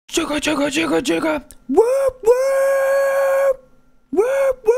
Chugga chugga chugga chugga. Whoop whoop. Whoop whoop.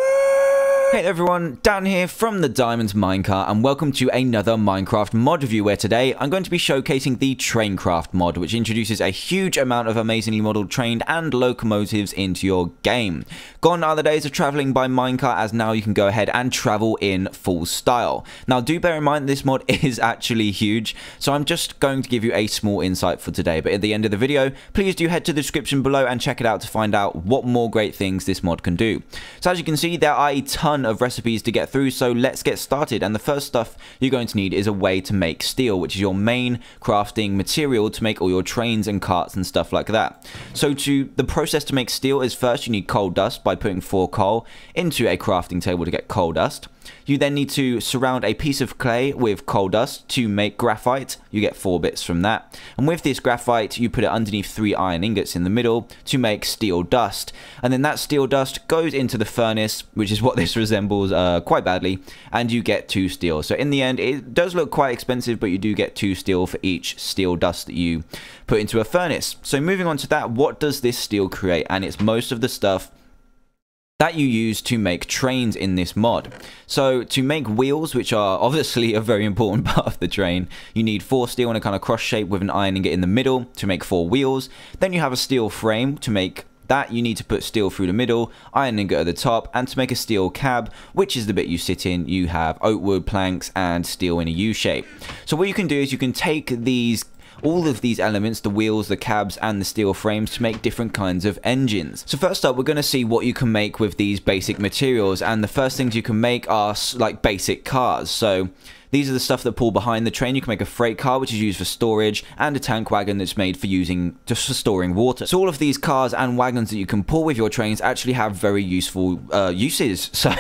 Hey everyone, Dan here from the Diamonds Minecart, and welcome to another Minecraft mod review, where today I'm going to be showcasing the TRAINCRAFT mod, which introduces a huge amount of amazingly modeled train and locomotives into your game. Gone are the days of traveling by minecart, as now you can go ahead and travel in full style. Now do bear in mind this mod is actually huge, so I'm just going to give you a small insight for today, but at the end of the video, please do head to the description below and check it out to find out what more great things this mod can do. So as you can see, there are a ton of recipes to get through, so let's get started. And the first stuff you're going to need is a way to make steel, which is your main crafting material to make all your trains and carts and stuff like that. So the process to make steel is, first you need coal dust by putting 4 coal into a crafting table to get coal dust. You then need to surround a piece of clay with coal dust to make graphite. You get 4 bits from that. And with this graphite, you put it underneath 3 iron ingots in the middle to make steel dust. And then that steel dust goes into the furnace, which is what this resembles quite badly, and you get 2 steel. So in the end, it does look quite expensive, but you do get 2 steel for each steel dust that you put into a furnace. So moving on to that, what does this steel create? And it's most of the stuff that you use to make trains in this mod. So to make wheels, which are obviously a very important part of the train, you need 4 steel in a kind of cross shape with an iron ingot in the middle to make 4 wheels. Then you have a steel frame. To make that, you need to put steel through the middle, iron ingot at the top, and to make a steel cab, which is the bit you sit in, you have oak wood planks and steel in a U shape. So what you can do is you can take all of these elements, the wheels, the cabs, and the steel frames, to make different kinds of engines. So first up, we're going to see what you can make with these basic materials, and the first things you can make are like basic cars. So these are the stuff that pull behind the train. You can make a freight car, which is used for storage, and a tank wagon that's made for storing water. So all of these cars and wagons that you can pull with your trains actually have very useful uses. So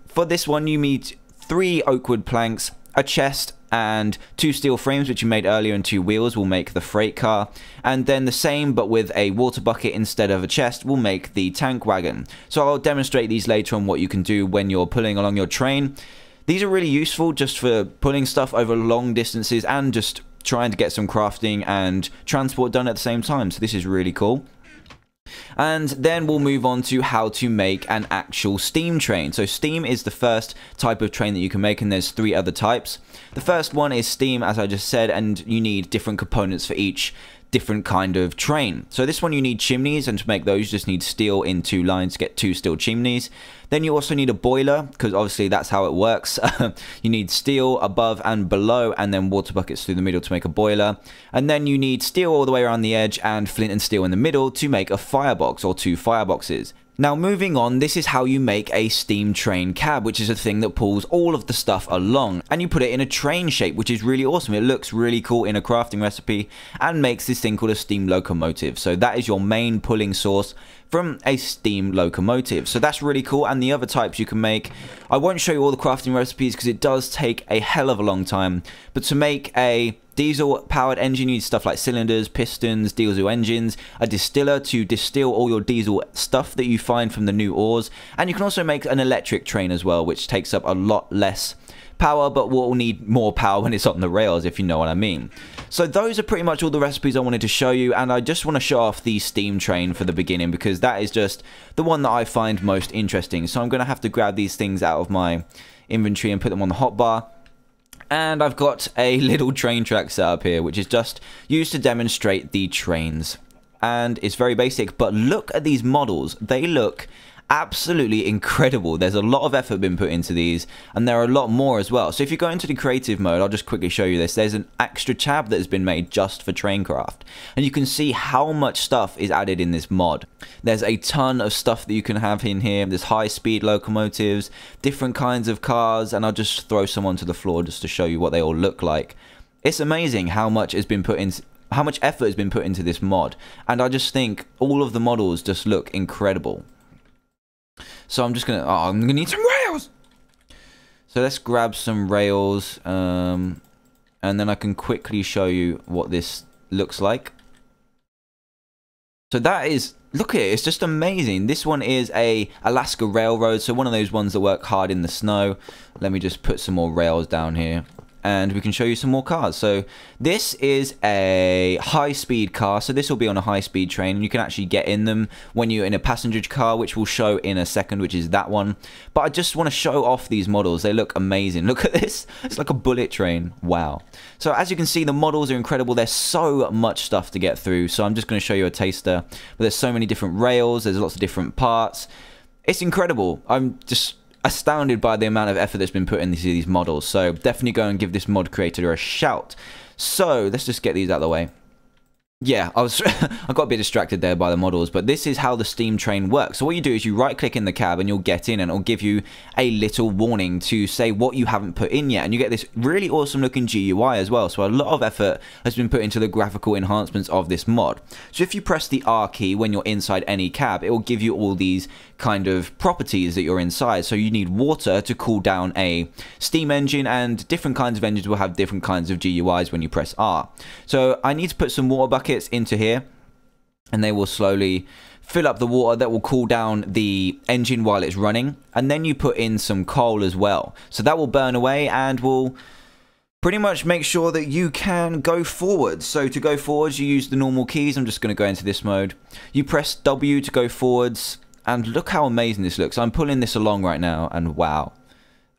for this one, you need 3 oak wood planks, a chest, and 2 steel frames, which you made earlier, and 2 wheels will make the freight car. And then the same, but with a water bucket instead of a chest, will make the tank wagon. So I'll demonstrate these later on, what you can do when you're pulling along your train. These are really useful just for pulling stuff over long distances and just trying to get some crafting and transport done at the same time. So this is really cool. And then we'll move on to how to make an actual steam train. So steam is the first type of train that you can make, and there's 3 other types. The first one is steam, as I just said, and you need different components for each different kind of train. So this one you need chimneys, and to make those you just need steel in 2 lines to get 2 steel chimneys. Then you also need a boiler, because obviously that's how it works. You need steel above and below, and then water buckets through the middle to make a boiler. And then you need steel all the way around the edge and flint and steel in the middle to make a firebox, or 2 fireboxes. Now moving on, this is how you make a steam train cab, which is a thing that pulls all of the stuff along, and you put it in a train shape, which is really awesome. It looks really cool in a crafting recipe and makes this thing called a steam locomotive. So that is your main pulling source from a steam locomotive. So that's really cool. And the other types you can make, I won't show you all the crafting recipes because it does take a hell of a long time, but to make a diesel powered engine, you need stuff like cylinders, pistons, diesel engines, a distiller to distill all your diesel stuff that you find from the new ores, and you can also make an electric train as well, which takes up a lot less power, but will need more power when it's on the rails, if you know what I mean. So those are pretty much all the recipes I wanted to show you, and I just want to show off the steam train for the beginning because that is just the one that I find most interesting. So I'm going to have to grab these things out of my inventory and put them on the hotbar. And I've got a little train track set up here, which is just used to demonstrate the trains. And it's very basic, but look at these models. They look absolutely incredible. There's a lot of effort been put into these, and there are a lot more as well. So if you go into the creative mode, I'll just quickly show you this. There's an extra tab that has been made just for TRAINCRAFT, and you can see how much stuff is added in this mod. There's a ton of stuff that you can have in here. There's high-speed locomotives, different kinds of cars, and I'll just throw some onto the floor just to show you what they all look like. It's amazing how much has been put in, how much effort has been put into this mod, and I just think all of the models just look incredible. So I'm just gonna, I'm gonna need some rails. So let's grab some rails, and then I can quickly show you what this looks like. So that is, look at it, it's just amazing. This one is a Alaska railroad, so one of those ones that work hard in the snow. Let me just put some more rails down here. and we can show you some more cars. So this is a high-speed car, so this will be on a high-speed train, and you can actually get in them when you're in a passenger car, which we'll show in a second, which is that one. But I just want to show off these models. They look amazing. Look at this. It's like a bullet train. Wow. So as you can see, the models are incredible. There's so much stuff to get through, so I'm just going to show you a taster. But there's so many different rails. There's lots of different parts. It's incredible. I'm just astounded by the amount of effort that's been put into these models, so definitely go and give this mod creator a shout. So let's just get these out of the way. Yeah, I got a bit distracted there by the models, but this is how the steam train works. So what you do is you right click in the cab and you'll get in, and it'll give you a little warning to say what you haven't put in yet, and you get this really awesome looking GUI as well. So a lot of effort has been put into the graphical enhancements of this mod. So if you press the R key when you're inside any cab, it will give you all these kind of properties that you're inside. So you need water to cool down a steam engine, and different kinds of engines will have different kinds of GUIs when you press R. So I need to put some water buckets into here, and they will slowly fill up the water that will cool down the engine while it's running, and then you put in some coal as well, so that will burn away and will pretty much make sure that you can go forward. So to go forwards, you use the normal keys. I'm just going to go into this mode. You press W to go forwards, and look how amazing this looks. I'm pulling this along right now, and wow,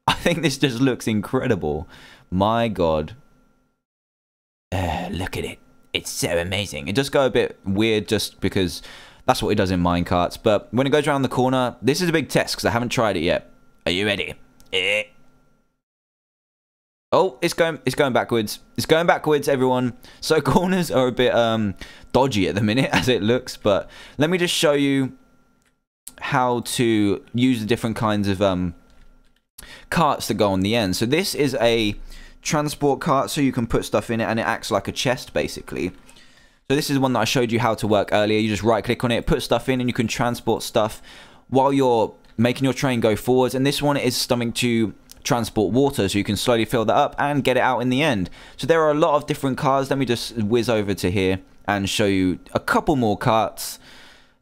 I think this just looks incredible. My god, look at it. It's so amazing. It does go a bit weird just because that's what it does in minecarts. But when it goes around the corner, this is a big test because I haven't tried it yet. Are you ready? Oh, it's going backwards. It's going backwards, everyone. So corners are a bit dodgy at the minute as it looks. But let me just show you how to use the different kinds of carts that go on the end. So this is a transport cart, so you can put stuff in it and it acts like a chest basically. So this is one that I showed you how to work earlier. You just right click on it, put stuff in, and you can transport stuff while you're making your train go forwards. And this one is something to transport water, so you can slowly fill that up and get it out in the end. So there are a lot of different cars. Let me just whiz over to here and show you a couple more carts.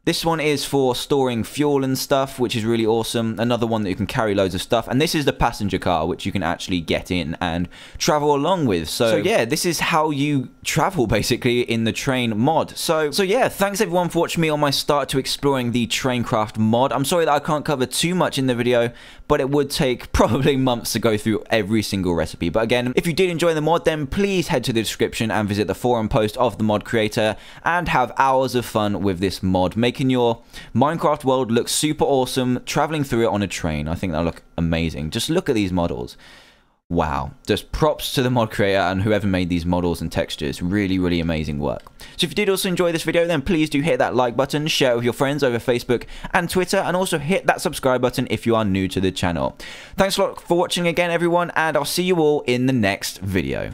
This one is for storing fuel and stuff, which is really awesome. Another one that you can carry loads of stuff. And this is the passenger car, which you can actually get in and travel along with. So yeah, this is how you travel basically in the train mod. So yeah, thanks everyone for watching me on my start to exploring the TRAINCRAFT mod. I'm sorry that I can't cover too much in the video, but it would take probably months to go through every single recipe. But again, if you did enjoy the mod, then please head to the description and visit the forum post of the mod creator and have hours of fun with this mod, making your Minecraft world look super awesome, traveling through it on a train. I think that'll look amazing. Just look at these models. Wow, just props to the mod creator and whoever made these models and textures. Really, really amazing work. So if you did also enjoy this video, then please do hit that like button, share it with your friends over Facebook and Twitter, and also hit that subscribe button if you are new to the channel. Thanks a lot for watching again, everyone, and I'll see you all in the next video.